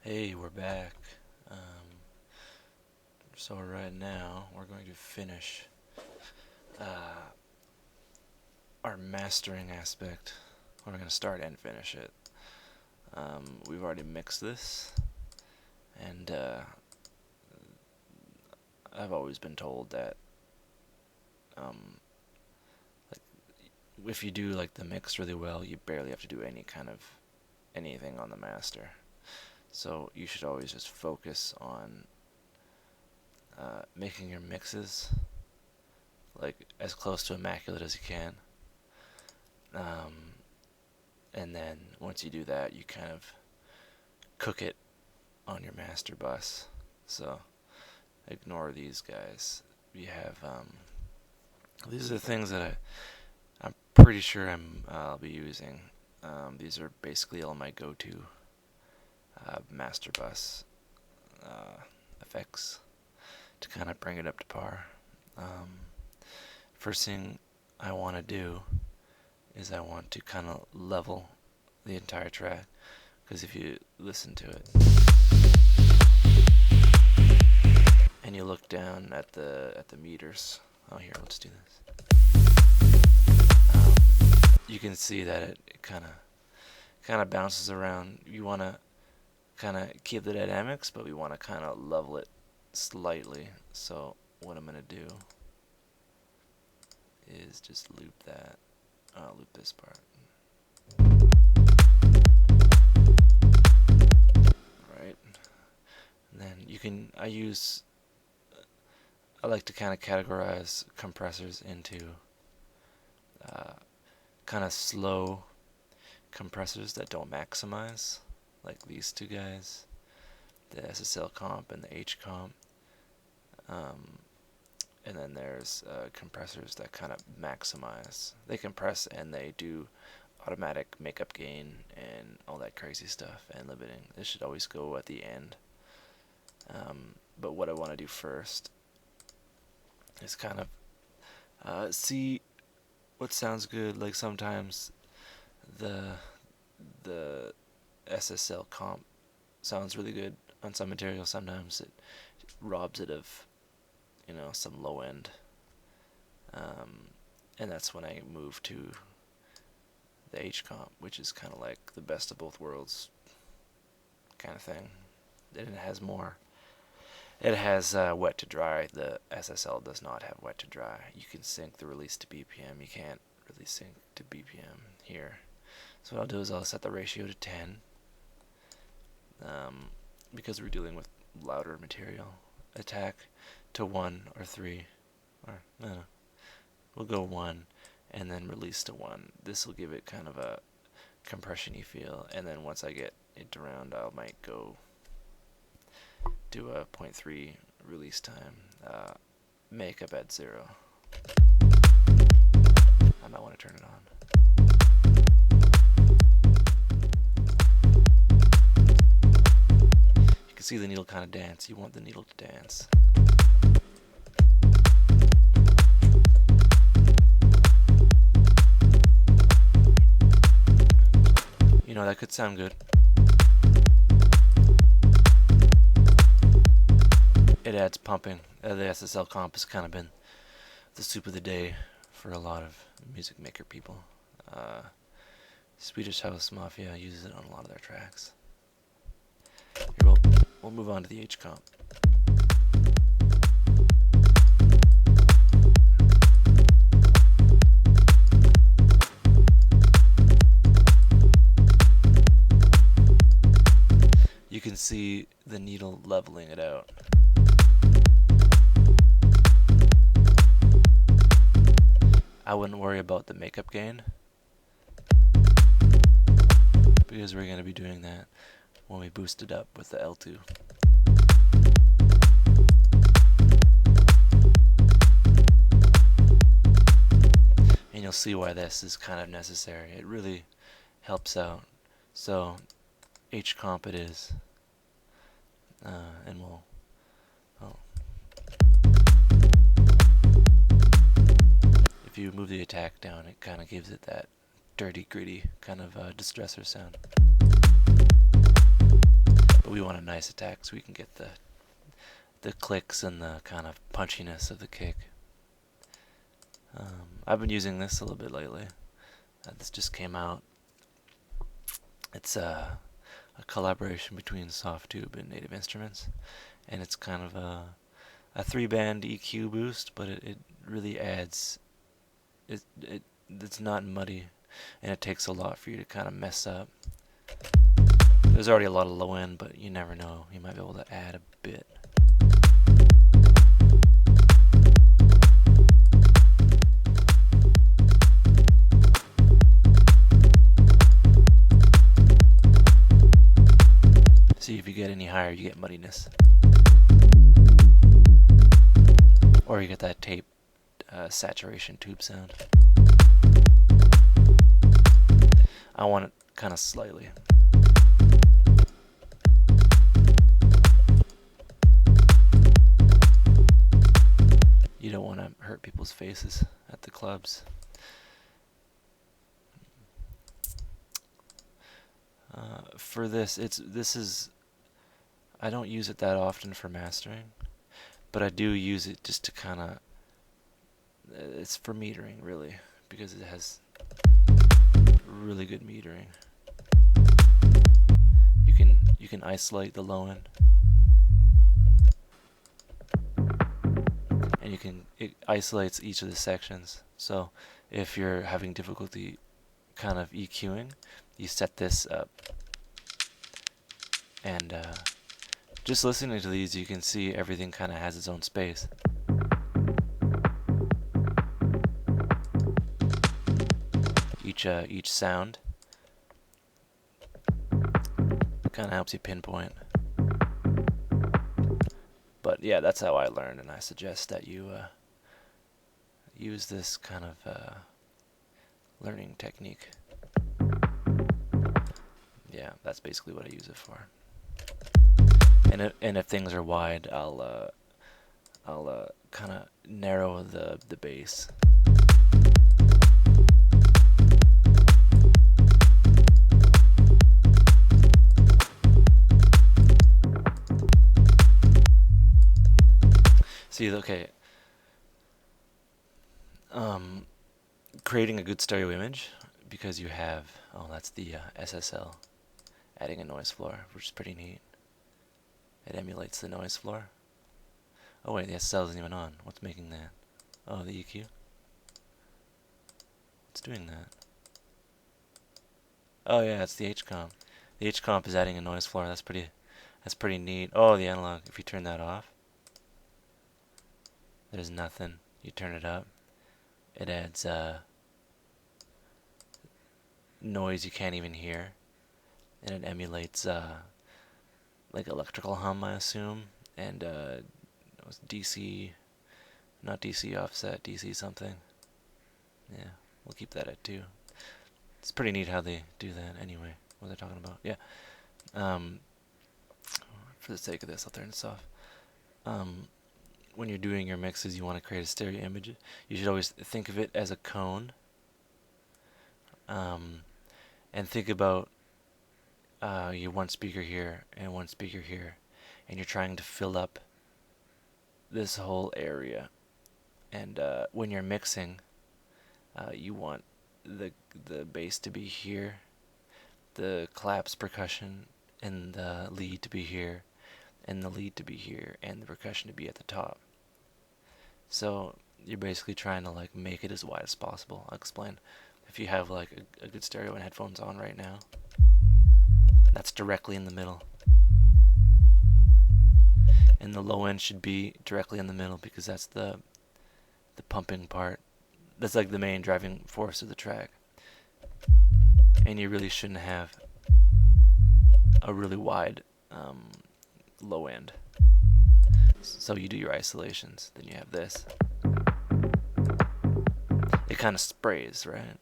Hey, we're back. Um, so right now we're going to finish uh, our mastering aspect. We're going to start and finish it. We've already mixed this, and I've always been told that um, like if you do like the mix really well, you barely have to do any kind of anything on the master. So you should always just focus on making your mixes like as close to immaculate as you can. Um, and then once you do that, you kind of cook it on your master bus. So ignore these guys. We have these are the things that I'm pretty sure I'll be using. These are basically all my go-to master bus effects to kind of bring it up to par. Um, First thing I want to do is I want to kind of level the entire track, because if you listen to it and you look down at the meters, oh here, let's do this. You can see that it kind of bounces around. You want to kind of keep the dynamics, but we want to kind of level it slightly. So what I'm gonna do is just loop that. Loop this part. Right. And then you can. I like to kind of categorize compressors into uh, kind of slow compressors that don't maximize, like these two guys, the SSL comp and the H comp. And then there's compressors that kind of maximize. They compress and they do automatic makeup gain and all that crazy stuff and limiting. This should always go at the end. But what I want to do first is kind of see what sounds good. Like sometimes the the SSL comp sounds really good on some material. Sometimes it robs it of some low end, and that's when I move to the H comp, which is kind of like the best of both worlds kind of thing. And it has more. It has wet to dry. The SSL does not have wet to dry. You can sync the release to BPM. You can't really sync to BPM here. So what I'll do is I'll set the ratio to 10, because we're dealing with louder material. Attack to 1 or 3, or no, we'll go 1, and then release to 1. This will give it kind of a compression-y feel, and then once I get it around, I might go do a 0.3 release time, makeup at 0. I might want to turn it on. You can see the needle kind of dance. You want the needle to dance. That could sound good. It adds pumping. The SSL comp has kind of been the soup of the day for a lot of music maker people. Swedish House Mafia uses it on a lot of their tracks. Here, we'll move on to the H comp. You can see the needle leveling it out. I wouldn't worry about the makeup gain, because we're going to be doing that when we boost it up with the L2. And you'll see why this is kind of necessary. It really helps out. So H comp it is, and if you move the attack down, it kind of gives it that dirty, gritty kind of distressor sound. But we want nice attack so we can get the clicks and the kind of punchiness of the kick. I've been using this a little bit lately. This just came out. It's a collaboration between Softtube and Native Instruments, and it's kind of a 3-band EQ boost, but it really adds. It's not muddy, and it takes a lot for you to kind of mess up. There's already a lot of low end, but you never know. You might be able to add a bit. See, if you get any higher, you get muddiness. Or you get that tape saturation tube sound. I want it kind of slightly. You don't want to hurt people's faces at the clubs. For this, I don't use it that often for mastering, but I do use it just to kind of, it's for metering really, because it has really good metering. You can isolate the low end, and it isolates each of the sections. So if you're having difficulty kind of EQing, you set this up, and just listening to these, you can see everything kind of has its own space. Each sound kind of helps you pinpoint. But yeah, that's how I learned, and I suggest that you use this kind of learning technique. Yeah, that's basically what I use it for. And if things are wide, I'll kind of narrow the bass. See, okay. Creating a good stereo image, because you have, that's the SSL, adding a noise floor, which is pretty neat. It emulates the noise floor. Oh wait, the SSL isn't even on. What's making that? Oh, the EQ. What's doing that? Oh yeah, it's the H-comp. The H-comp is adding a noise floor. That's pretty neat. Oh, the analog. If you turn that off, there's nothing. You turn it up, it adds noise you can't even hear, and it emulates like electrical hum, I assume, and it was DC, not DC offset, DC something. Yeah, we'll keep that at 2. It's pretty neat how they do that. Anyway, what they're talking about. Yeah. For the sake of this, I'll turn this off. When you're doing your mixes, you want to create a stereo image. You should always think of it as a cone. And think about your one speaker here and one speaker here, and you're trying to fill up this whole area. And when you're mixing, you want the bass to be here, the claps, percussion, and the lead to be here, and the lead to be here, and the percussion to be at the top. So you're basically trying to like make it as wide as possible. I'll explain. If you have like a good stereo and headphones on right now, that's directly in the middle. And the low end should be directly in the middle, because that's the pumping part. That's like the main driving force of the track. And you really shouldn't have a really wide low end. So you do your isolations, then you have this. It kind of sprays, right?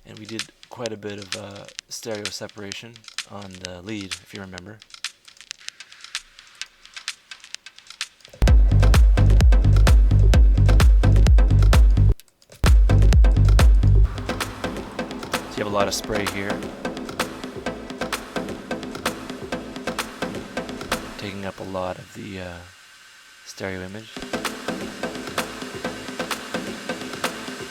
And we did quite a bit of stereo separation on the lead, if you remember. So you have a lot of spray here. taking up a lot of the stereo image,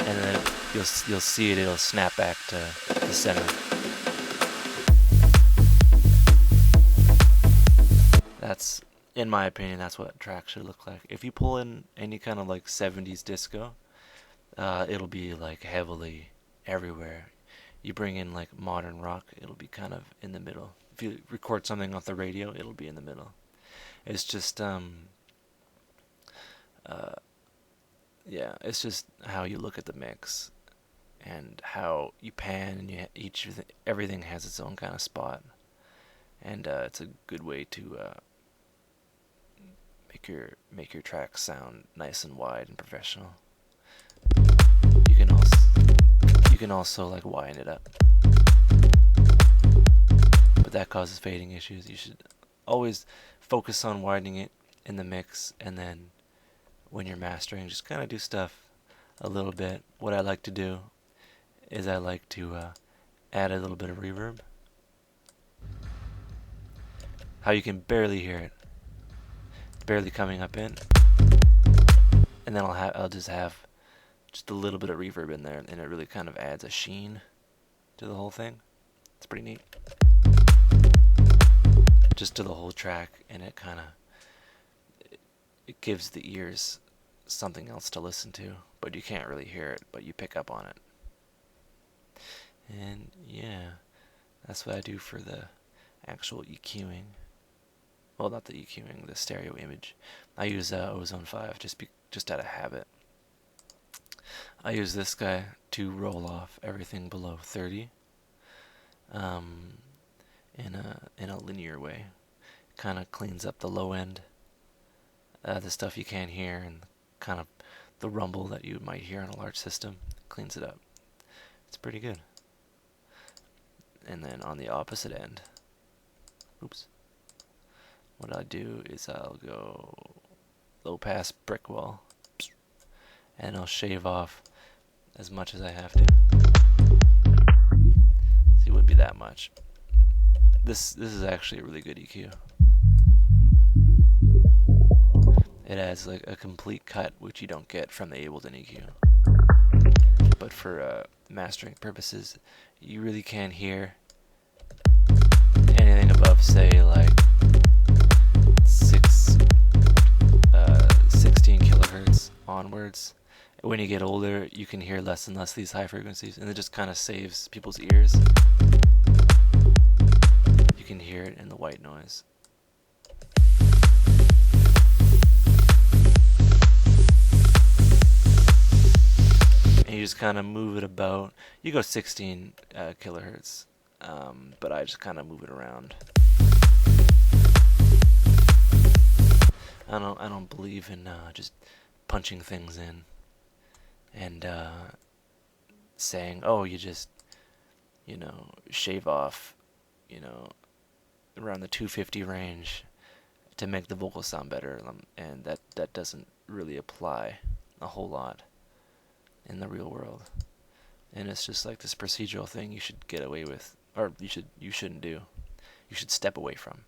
and then you'll see it'll snap back to the center. That's, in my opinion, that's what tracks should look like. If you pull in any kind of like 70s disco, it'll be like heavily everywhere. You bring in like modern rock, it'll be kind of in the middle. If you record something off the radio, it'll be in the middle. It's just yeah, it's just how you look at the mix and how you pan, and everything has its own kind of spot, and it's a good way to make your tracks sound nice and wide and professional. You can also like widen it up, but that causes fading issues. You should always focus on widening it in the mix, and then when you're mastering, just kind of do stuff a little bit. What I like to do is I like to add a little bit of reverb. How you can barely hear it. It's barely coming up in. And then I'll just have just a little bit of reverb in there, and it really kind of adds a sheen to the whole thing. It's pretty neat. Just to the whole track, and it kind of it gives the ears something else to listen to, but you can't really hear it, but you pick up on it. And yeah, that's what I do for the actual EQing. Well, not the EQing, the stereo image. I use Ozone 5 just out of habit. I use this guy to roll off everything below 30 in a linear way. Kind of cleans up the low end, the stuff you can't hear, and kind of the rumble that you might hear on a large system. Cleans it up. It's pretty good. And then on the opposite end, what I do is I'll go low pass brick wall, and I'll shave off as much as I have to. See, it wouldn't be that much. This is actually a really good EQ. It has like a complete cut, which you don't get from the Ableton EQ. But for mastering purposes, you really can't hear anything above, say, like 16 kilohertz onwards. When you get older, you can hear less and less these high frequencies, and it just kind of saves people's ears. You can hear it in the white noise. And you just kind of move it about. You go 16 kilohertz, but I just kind of move it around. I don't believe in just punching things in and saying, oh, you just shave off around the 250 range to make the vocals sound better, and that doesn't really apply a whole lot in the real world. And it's just like this procedural thing you should get away with, or you shouldn't do. You should step away from.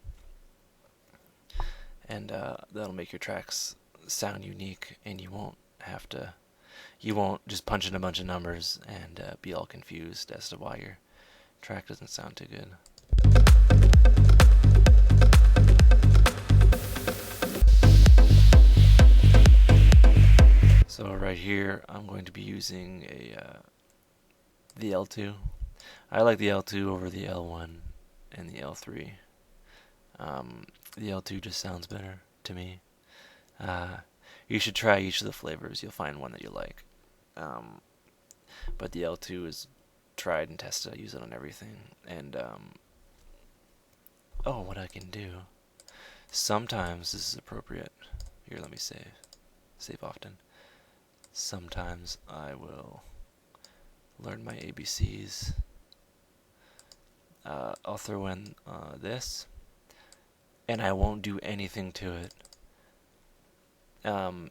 And that'll make your tracks sound unique, and you won't just punch in a bunch of numbers and be all confused as to why your track doesn't sound too good. So right here, I'm going to be using the L2. I like the L2 over the L1 and the L3. The L2 just sounds better to me. You should try each of the flavors. You'll find one that you like. But the L2 is tried and tested. I use it on everything. And what I can do. Sometimes this is appropriate. Here, let me save. Save often. Sometimes I will learn my ABCs. I'll throw in this, and I won't do anything to it. I'll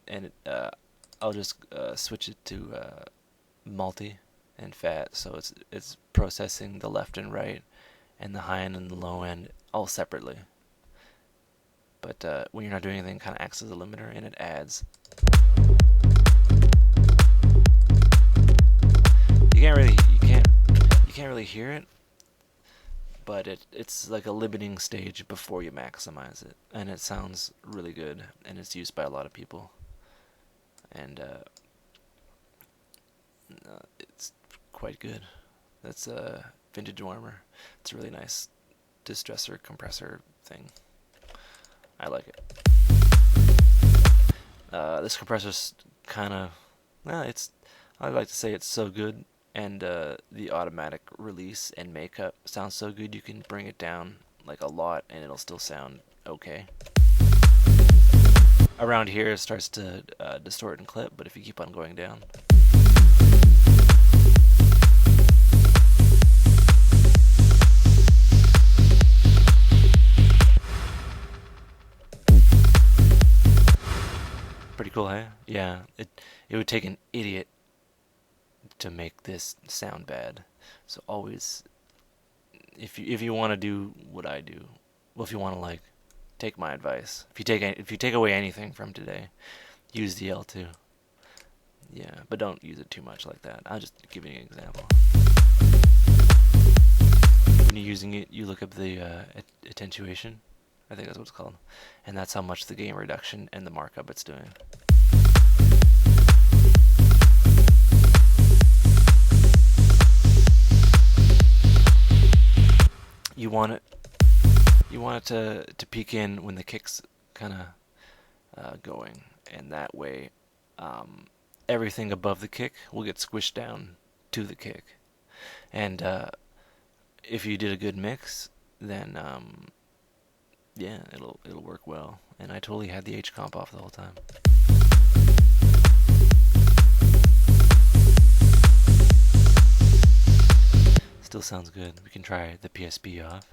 just switch it to multi and fat, so it's processing the left and right, and the high end and the low end all separately. But when you're not doing anything, it kind of acts as a limiter, and it adds. You can't really hear it, but it's like a limiting stage before you maximize it, and it sounds really good, and it's used by a lot of people, and it's quite good. That's a vintage warmer. It's a really nice distressor compressor thing. I like it. This compressor's kind of, well, I'd like to say it's so good, and the automatic release and makeup sounds so good you can bring it down like a lot and it'll still sound okay. Around here it starts to distort and clip, but if you keep on going down. Pretty cool, hey? Yeah, it would take an idiot to make this sound bad. So always, if you want to do what I do, well, if you want to like take my advice, if you take away anything from today, use the L2. Yeah, but don't use it too much like that. I'll just give you an example. When you're using it, you look up the attenuation. I think that's what it's called, and that's how much the gain reduction and the markup it's doing. You want it to peak in when the kick's kind of going, and that way everything above the kick will get squished down to the kick. And if you did a good mix, then yeah, it'll work well. And I totally had the H comp off the whole time. Still sounds good. We can try the PSP off.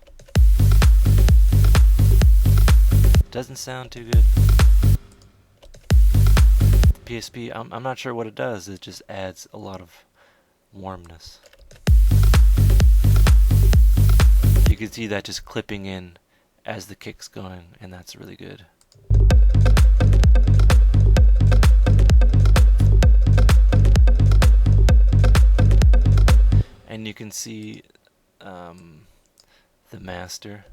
Doesn't sound too good. The PSP, I'm not sure what it does. It just adds a lot of warmness. You can see that just clipping in as the kick's going, and that's really good. And you can see the master.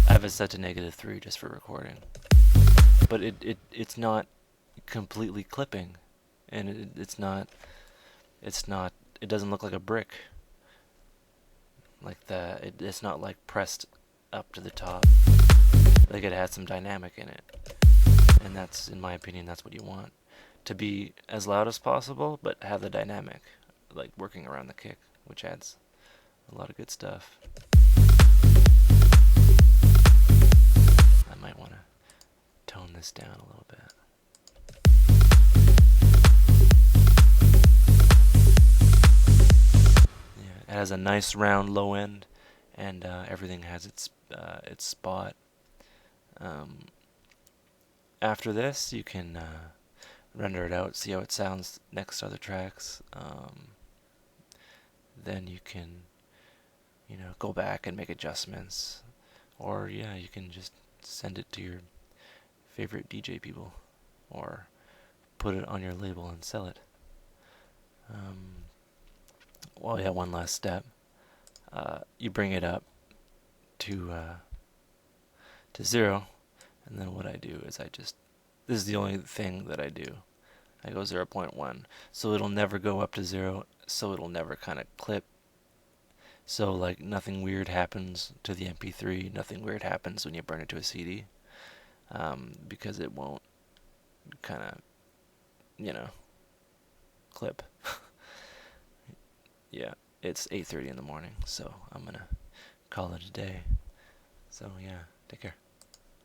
I have it set to -3 just for recording, but it's not completely clipping, and it doesn't look like a brick. Like it's not like pressed up to the top. Like it has some dynamic in it, and that's, in my opinion, that's what you want. To be as loud as possible, but have the dynamic, like working around the kick, which adds a lot of good stuff. I might want to tone this down a little bit. Yeah, it has a nice round low end, and everything has its spot. After this, you can render it out, see how it sounds next to other tracks. Then you can, go back and make adjustments, or yeah, you can just send it to your favorite DJ people, or put it on your label and sell it. Well, yeah, one last step. You bring it up to 0, and then what I do is this is the only thing that I do. I go 0.1, so it'll never go up to 0, so it'll never kind of clip. So like nothing weird happens to the MP3, nothing weird happens when you burn it to a CD, because it won't kind of, clip. Yeah, it's 8:30 in the morning, so I'm gonna call it a day. So yeah, take care.